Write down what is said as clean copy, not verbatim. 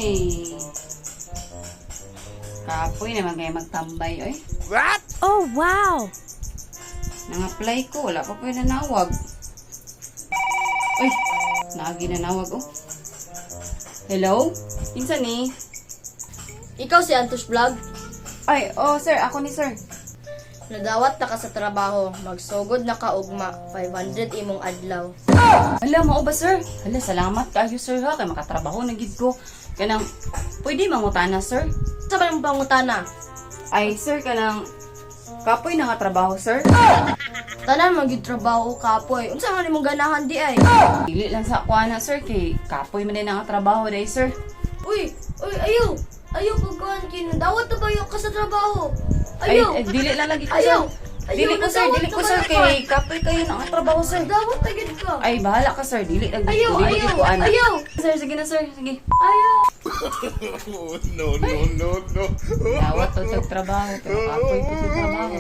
Ay. Kapoy naman kayo magtambay, oy. What? Oh, wow! Nang-apply ko, wala pa po yung nanawag. Uy, nagi nanawag, oh. Hello? Insan ni? Ikaw si Antos Vlog. Ay, oh, sir, ako ni sir. Nadawat na ka sa trabaho. Magsugod na ka ugma. 500 imong adlaw. Hala, mao ba, sir? Hala, salamat kayo, sir, ha. Kaya makatrabaho na gid ko. Kanang, pwede mangutana, sir? Sa ba yung pangutana? Ay, sir, kanang, kapoy na nga trabaho, sir. Tanan magid trabaho kapoy. Unsa man imong ganahan di ay? Dili lang sa kuana, sir, kay kapoy man din nga trabaho day, sir. Uy, ayaw. Ayaw pagkuhan kin. Dawat na ba yung ka sa trabaho? Ayaw. Ay, dili lang lagi ko, Ayaw. sir. Dili ko, sir, dili ko, sir, kay kapoy kayo na nga trabaho, sir. Dawat na gid ka. Ay, bahala ka, sir. Dili lang Ayaw, dili ayaw, ko, ana. ayaw. Sir, sige na, sir. Sige. Ayaw. Oh, no. Dawat to sa trabaho, pero kapoy to sa trabaho.